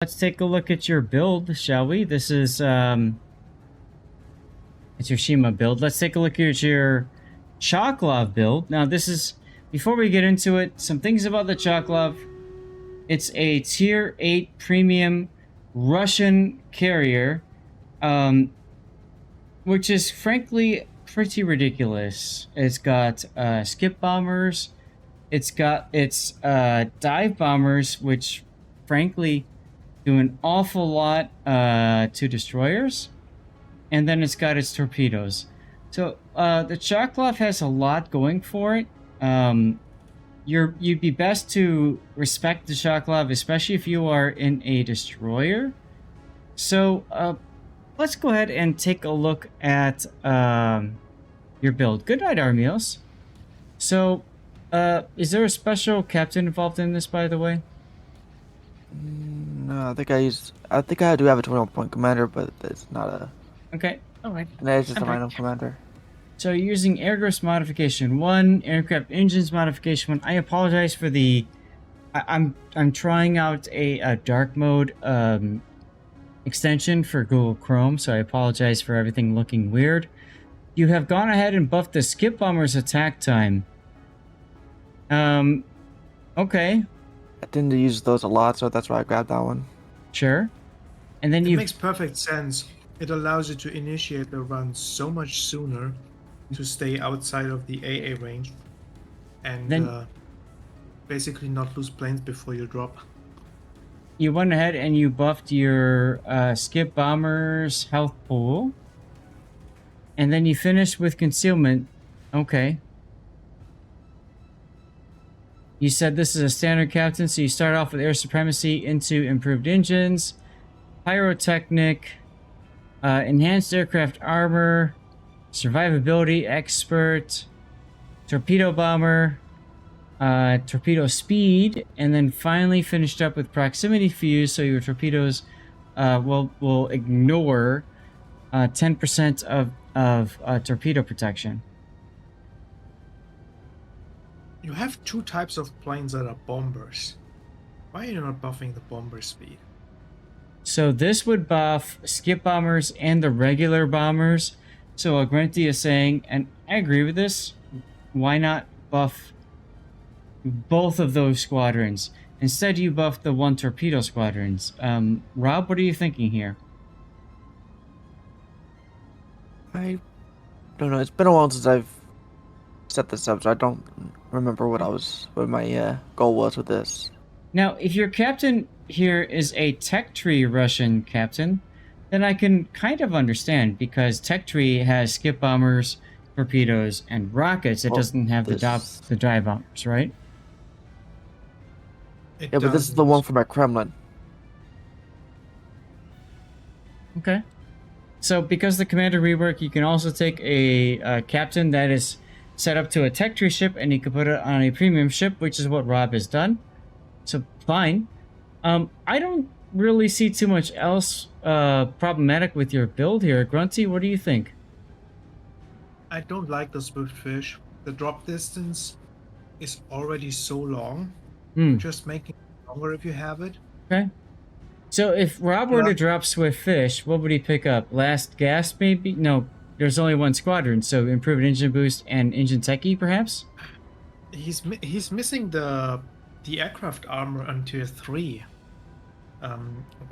Let's take a look at your build, shall we? This is it's your Shima build. Let's take a look at your Chkalov build. Now, this is, before we get into it, some things about the Chkalov. It's a tier 8 premium Russian carrier, which is frankly pretty ridiculous. It's got skip bombers. It's got its dive bombers, which frankly do an awful lot to destroyers. And then it's got its torpedoes. So the Chkalov has a lot going for it. You'd be best to respect the Chkalov, especially if you are in a destroyer. So let's go ahead and take a look at your build. Good night, Armios. So is there a special captain involved in this, by the way? No, I think I do have a 21-point commander, but it's not a. Okay, alright. No, it's just a random commander. So you're using Airgriff's modification 1, aircraft engines modification 1. I apologize for the... I'm trying out a dark mode extension for Google Chrome, so I apologize for everything looking weird. You have gone ahead and buffed the skip bomber's attack time. Okay. I tend to use those a lot, so that's why I grabbed that one. Sure. And then It makes perfect sense. It allows you to initiate the run so much sooner to stay outside of the AA range and then basically not lose planes before you drop. You went ahead and you buffed your skip bomber's health pool. And then you finished with concealment. Okay. You said this is a standard captain, so you start off with air supremacy into improved engines, pyrotechnic, enhanced aircraft armor, survivability expert, torpedo bomber, torpedo speed, and then finally finished up with proximity fuse, so your torpedoes will ignore 10% of torpedo protection. You have two types of planes that are bombers. Why are you not buffing the bomber speed? So this would buff skip bombers and the regular bombers. So Agrenti is saying, and I agree with this, why not buff both of those squadrons? Instead, you buff the one torpedo squadrons. Rob, what are you thinking here? I don't know. It's been a while since I've set this up, so I don't remember what my goal was with this. Now, if your captain here is a tech tree Russian captain, then I can kind of understand, because tech tree has skip bombers, torpedoes, and rockets. It doesn't have the dive bombers, right? Yeah, but this is the one for my Kremlin. Okay. So because the commander rework, you can also take a captain that is set up to a tech tree ship, and you can put it on a premium ship, which is what Rob has done. So fine. I don't really see too much else problematic with your build here. Grunty, what do you think? I don't like the Swiftfish. The drop distance is already so long. Just making it longer if you have it. Okay. So if Rob were to drop Swiftfish, what would he pick up? Last gasp, maybe? No, there's only one squadron, so improved engine boost and engine techie, perhaps? He's missing the aircraft armor on tier 3.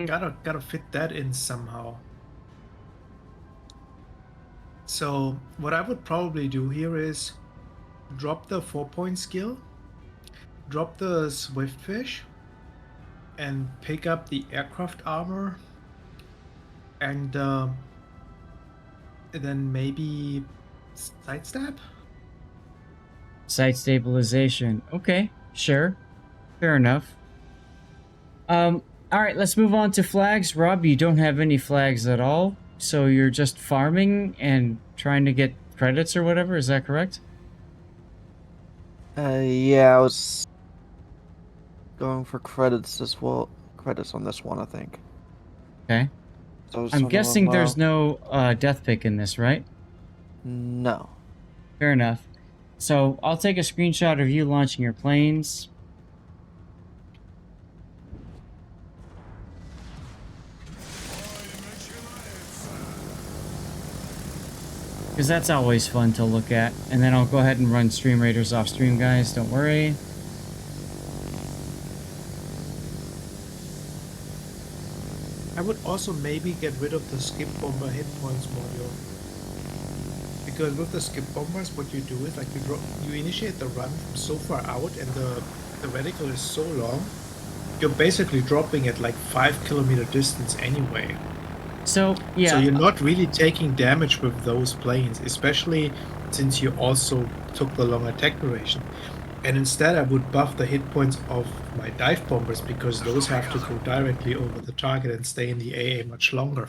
Gotta fit that in somehow. So what I would probably do here is drop the 4-point skill, drop the Swiftfish, and pick up the aircraft armor, and then maybe sidestep? Site stabilization. Okay, sure. Fair enough. Alright, let's move on to flags. Rob, you don't have any flags at all, so you're just farming and trying to get credits or whatever, is that correct? Yeah, I was going for credits as well. Credits on this one, I think. Okay. So I'm guessing there's no death pick in this, right? No. Fair enough. So I'll take a screenshot of you launching your planes. Because that's always fun to look at. And then I'll go ahead and run Stream Raiders off stream, guys. Don't worry. I would also maybe get rid of the skip bomber hit points module. Because with the skip bombers, what you do is like you initiate the run from so far out, and the reticle is so long, you're basically dropping at like 5 kilometer distance anyway. So, yeah. So you're not really taking damage with those planes, especially since you also took the long attack duration. And instead I would buff the hit points of my dive bombers, because those have to go directly over the target and stay in the AA much longer.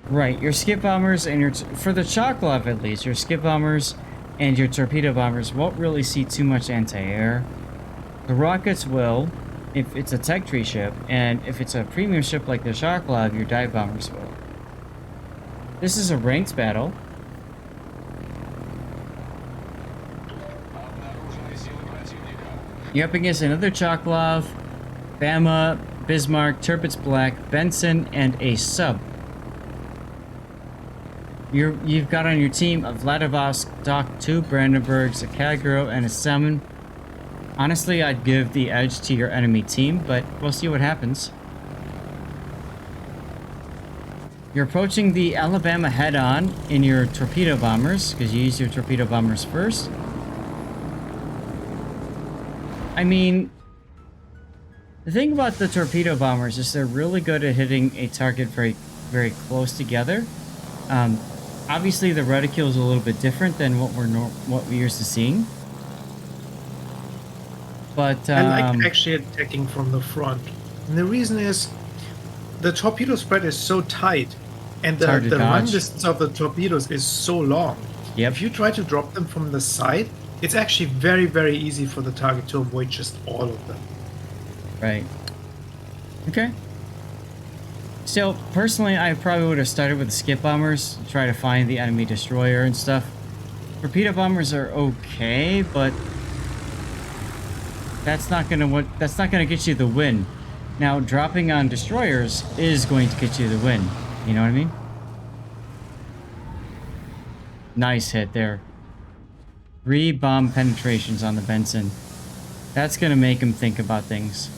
Right, your skip bombers and your... for the Chkalov at least, your skip bombers and your torpedo bombers won't really see too much anti-air. The rockets will, if it's a tech tree ship, and if it's a premium ship like the Chkalov, your dive bombers will. This is a ranked battle. You're up against another Chkalov, Bama, Bismarck, Tirpitz Black, Benson, and a sub. You've got on your team a Vladivostok, 2 Brandenburgs, a Kagero, and a Salmon. Honestly, I'd give the edge to your enemy team, but we'll see what happens. You're approaching the Alabama head-on in your torpedo bombers, because you use your torpedo bombers first. I mean, the thing about the torpedo bombers is they're really good at hitting a target very, very close together. Obviously, the reticule is a little bit different than what we're used to seeing. But I like actually attacking from the front. And the reason is the torpedo spread is so tight, and the run distance of the torpedoes is so long. Yep. If you try to drop them from the side, it's actually very, very easy for the target to avoid just all of them. Right. Okay. So, personally, I probably would have started with the skip bombers to try to find the enemy destroyer and stuff. Torpedo bombers are okay, but that's not gonna get you the win. Now, dropping on destroyers is going to get you the win. You know what I mean? Nice hit there. 3 bomb penetrations on the Benson. That's gonna make him think about things.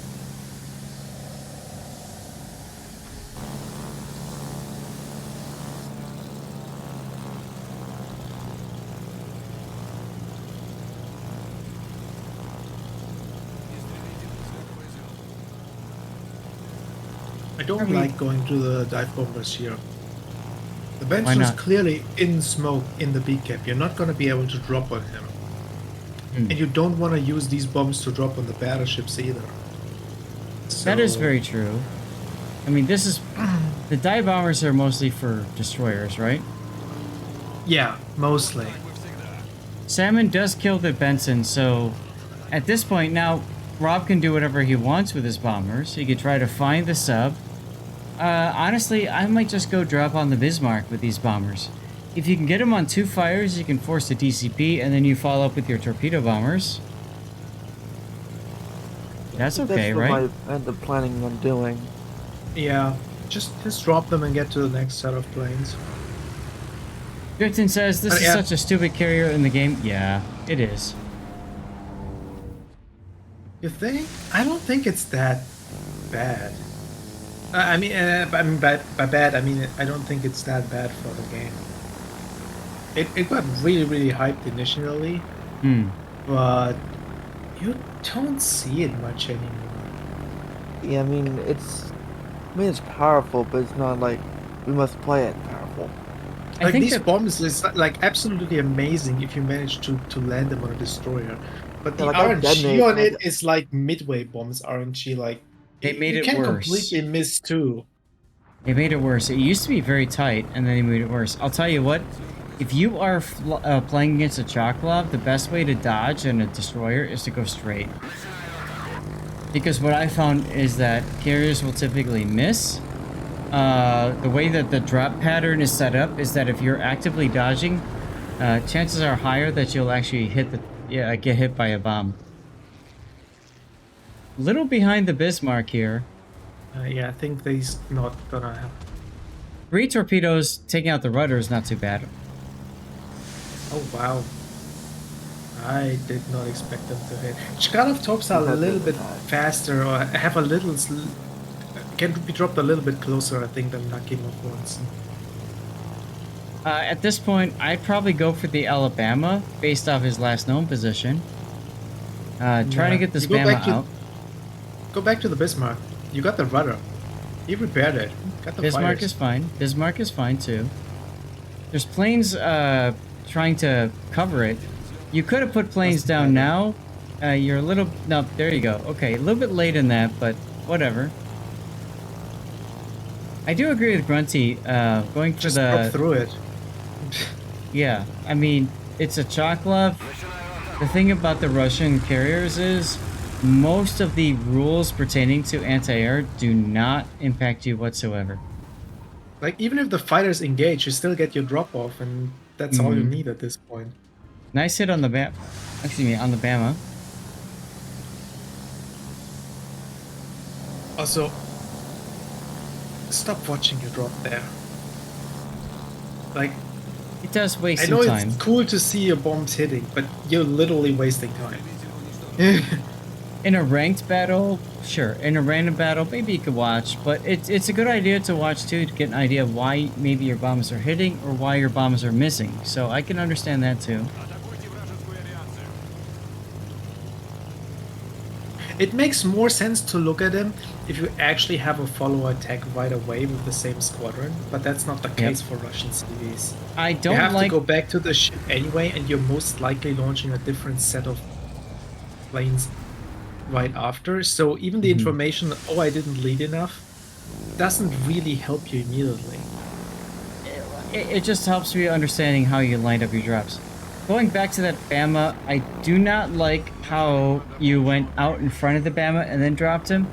I don't like going to the dive bombers here. The Benson is clearly in smoke in the B cap. You're not going to be able to drop on him. And you don't want to use these bombs to drop on the battleships either. So... That is very true. I mean, this is... the dive bombers are mostly for destroyers, right? Yeah, mostly. Salmon does kill the Benson, so... at this point, now, Rob can do whatever he wants with his bombers. He could try to find the sub. Honestly, I might just go drop on the Bismarck with these bombers. If you can get them on 2 fires, you can force the DCP, and then you follow up with your torpedo bombers. That's okay, right? That's what I end up planning on doing. Yeah, just drop them and get to the next set of planes. Drifton says, this is such a stupid carrier in the game. Yeah, it is. You think? I don't think it's that bad. I mean, by bad, I mean, I don't think it's that bad for the game. It got really, really hyped initially, but you don't see it much anymore. Yeah, I mean, it's powerful, but it's not like we must play it powerful. Like, these bombs is like absolutely amazing if you manage to land them on a destroyer. But the RNG on it is like midway bombs RNG, like they made it worse. You can completely miss too. They made it worse. It used to be very tight, and then they made it worse. I'll tell you what, if you are playing against a Chkalov, the best way to dodge on a destroyer is to go straight. Because what I found is that carriers will typically miss. The way that the drop pattern is set up is that if you're actively dodging, chances are higher that you'll actually get hit by a bomb. Little behind the Bismarck here. Yeah, I think they's not gonna happen. 3 torpedoes taking out the rudder is not too bad. Oh wow. I did not expect them to hit. Chkalov torps are a Compared to little the bit time. faster or have a little can be dropped a little bit closer, I think, than Nakimov ones. At this point, I'd probably go for the Alabama based off his last known position. Trying to Nah, get this you go Bama back to out. the Bismarck. You got the rudder. He repaired it. Got the Bismarck fighters. is fine. Bismarck is fine too. There's planes trying to cover it. You could have put planes Doesn't down matter. now. You're a little... No, there you go. Okay, a little bit late in that, but whatever. I do agree with Grunty. Going for Just drop the... through it. Yeah, I mean, it's a Chkalov. The thing about the Russian carriers is most of the rules pertaining to anti-air do not impact you whatsoever. Like, even if the fighters engage, you still get your drop off, and that's all you Mhm. need at this point. Nice hit on the Excuse me, on the Bama. Also, stop watching your drop there. Like, It does waste I some know time. it's cool to see your bombs hitting, but you're literally wasting time. In a ranked battle, sure. In a random battle, maybe you could watch, but it's a good idea to watch too to get an idea of why maybe your bombs are hitting or why your bombs are missing. So I can understand that too. It makes more sense to look at him if you actually have a follow attack right away with the same squadron, but that's not the case for Russian CVs. I You don't have like... to go back to the ship anyway, and you're most likely launching a different set of planes right after. So even the Mhm. information, oh, I didn't lead enough, doesn't really help you immediately. It just helps me understanding how you lined up your drops. Going back to that Bama, I do not like how you went out in front of the Bama and then dropped him.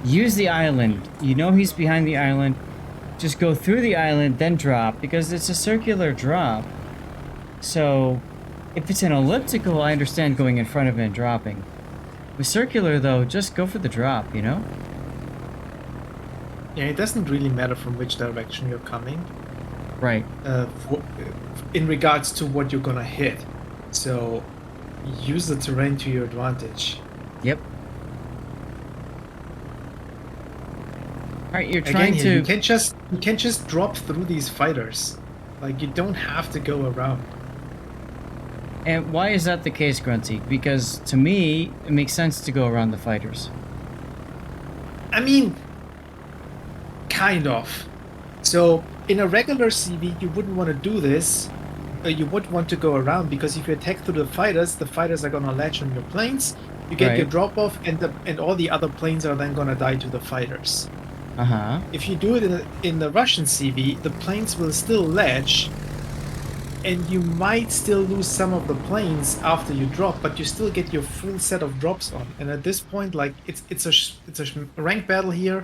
Use the island. You know he's behind the island. Just go through the island, then drop, because it's a circular drop. So, if it's an elliptical, I understand going in front of it and dropping. With circular, though, just go for the drop, you know? Yeah, it doesn't really matter from which direction you're coming. Right. In regards to what you're gonna hit. So use the terrain to your advantage. Yep. Alright, you're Again, trying here, to... you can't just drop through these fighters. Like, you don't have to go around. And why is that the case, Grunty? Because to me, it makes sense to go around the fighters. I mean, kind of. So in a regular CV, you wouldn't want to do this. You would want to go around, because if you attack through the fighters are gonna latch on your planes. You get your Right. drop off, and all the other planes are then gonna die to the fighters. Uh-huh. If you do it in the Russian CV, the planes will still latch, and you might still lose some of the planes after you drop, but you still get your full set of drops on. And at this point, like, it's a ranked battle here.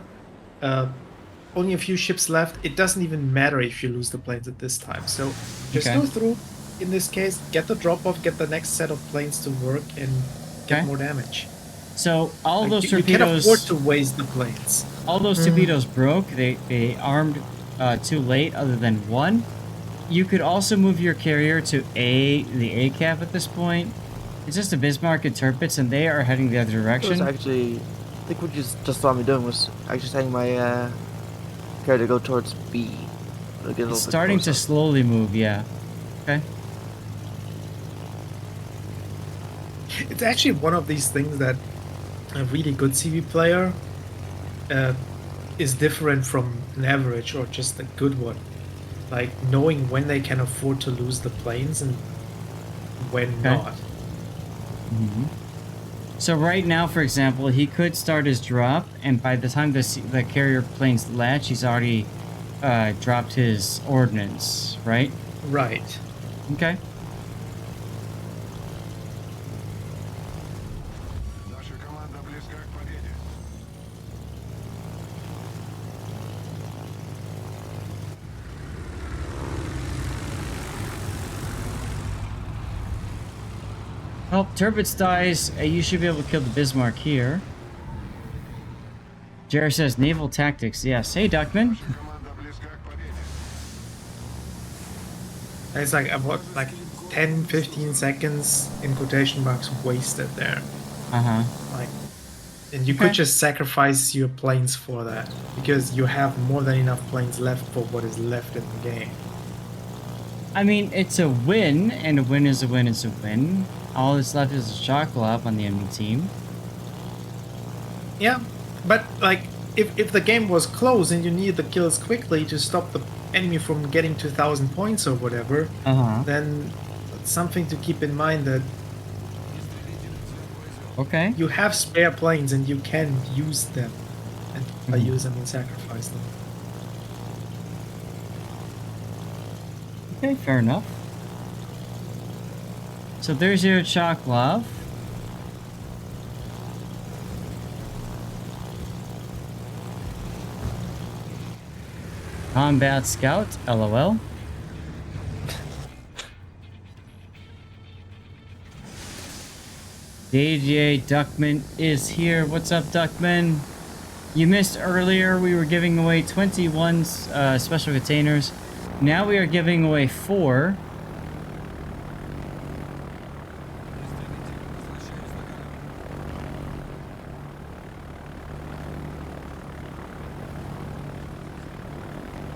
Only a few ships left. It doesn't even matter if you lose the planes at this time. So just Okay. go through. In this case, get the drop off, get the next set of planes to work, and get Okay. more damage. So, all Like, those you can't torpedoes... afford to waste the planes. All those torpedoes broke. They armed too late, other than one. You could also move your carrier to the A cap at this point. It's just a Bismarck and Tirpitz, and they are heading the other It was direction. actually, I think what you just saw me doing was actually telling my carrier to go towards B. It'll get a little It's bit starting to closer. slowly move, yeah. Okay. It's actually one of these things that a really good CV player is different from an average or just a good one. Like, knowing when they can afford to lose the planes and when Okay. not. Mhm. So right now, for example, he could start his drop, and by the time the carrier planes latch, he's already dropped his ordnance, right? Right. Okay. Наша команда близка к победе. Well, Tirpitz dies. You should be able to kill the Bismarck here. Jared says naval tactics. Yes. Hey, Duckman. Команда близка к победе. And it's like, 10, 15 seconds in quotation marks wasted there. Uh-huh. Like, and you Okay. could just sacrifice your planes for that because you have more than enough planes left for what is left in the game. I mean, it's a win, and a win is a win is a win. All that's left is a Chkalov on the enemy team. Yeah, but like if the game was close and you need the kills quickly to stop the enemy from getting to 1,000 points or whatever, Uh-huh. then it's something to keep in mind that Okay. you have spare planes and you can use them. And by use, I mean sacrifice them. Okay, fair enough. So there's your Chkalov. Combat Scout, LOL. DJ Duckman is here. What's up, Duckman? You missed earlier, we were giving away 21 special containers. Now we are giving away 4.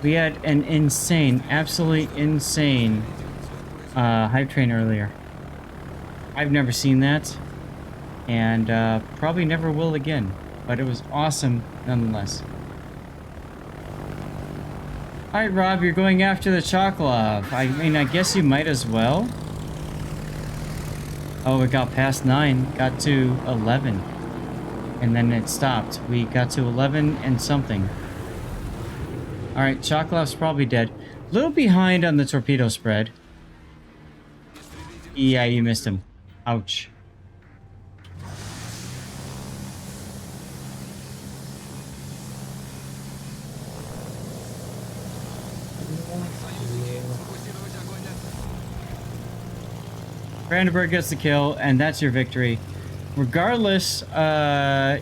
We had an insane, absolutely insane hype train earlier. I've never seen that. And probably never will again. But it was awesome nonetheless. Alright, Rob, you're going after the Chkalov. I mean, I guess you might as well. Oh, it got past 9. Got to 11. And then it stopped. We got to 11 and something. Alright, Chkalov's probably dead. A little behind on the torpedo spread. Yeah, you missed him. Ouch. Brandenburg gets the kill, and that's your victory. Regardless,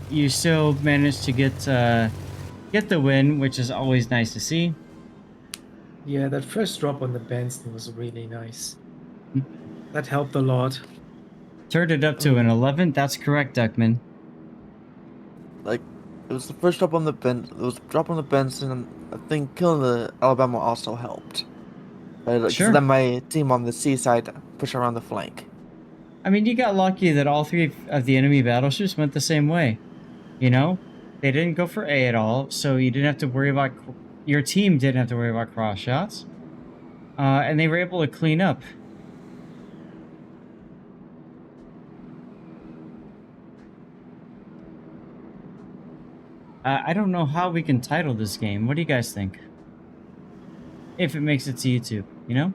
you still managed to get the win, which is always nice to see. Yeah, that first drop on the Benson was really nice. That helped a lot. Turned it up to an 11. That's correct, Duckman. Like, it was the first drop on the Benson. It was a drop on the Benson, and I think killing the Alabama also helped. Like, Sure. So then my team on the seaside push around the flank. I mean, you got lucky that all 3 of the enemy battleships went the same way. You know? They didn't go for A at all, so you didn't have to worry about... Your team didn't have to worry about cross shots. And they were able to clean up. I don't know how we can title this game. What do you guys think? If it makes it to YouTube, you know?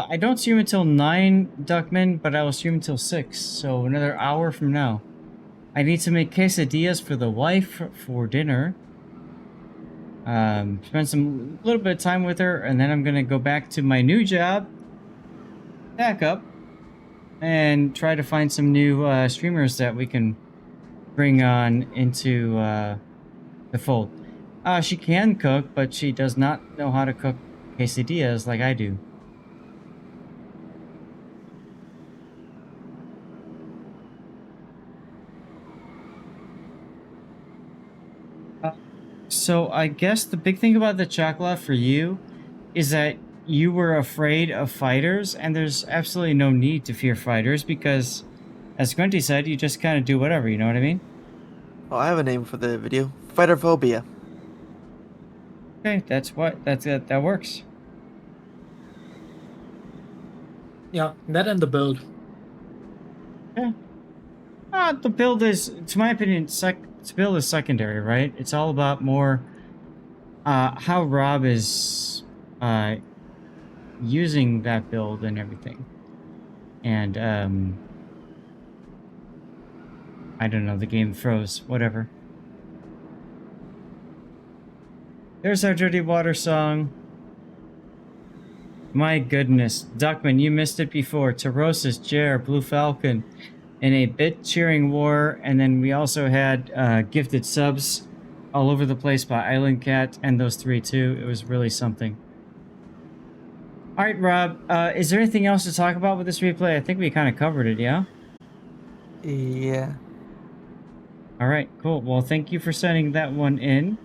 I don't stream until 9, Duckman, but I will stream until 6, so another hour from now. I need to make quesadillas for the wife for dinner. Spend some little bit of time with her, and then I'm gonna go back to my new job, back up, and try to find some new streamers that we can bring on into the fold. She can cook, but she does not know how to cook quesadillas like I do. So I guess the big thing about the Chkalov for you is that you were afraid of fighters, and there's absolutely no need to fear fighters because, as Grunty said, you just kind of do whatever, you know what I mean? Oh, I have a name for the video. Fighter Phobia. Okay, that's it, that works. Yeah, that and the build. Yeah. The build is, to my opinion, the build is secondary, right? It's all about more how Rob is using that build and everything. And I don't know, the game froze, whatever. There's our Dirty Water song. My goodness. Duckman, you missed it before. Tarosis, Jer, Blue Falcon, in a bit cheering war. And then we also had gifted subs all over the place by Island Cat and those three too. It was really something. All right, Rob, is there anything else to talk about with this replay? I think we kind of covered it, yeah? Yeah. All right, cool. Well, thank you for sending that one in.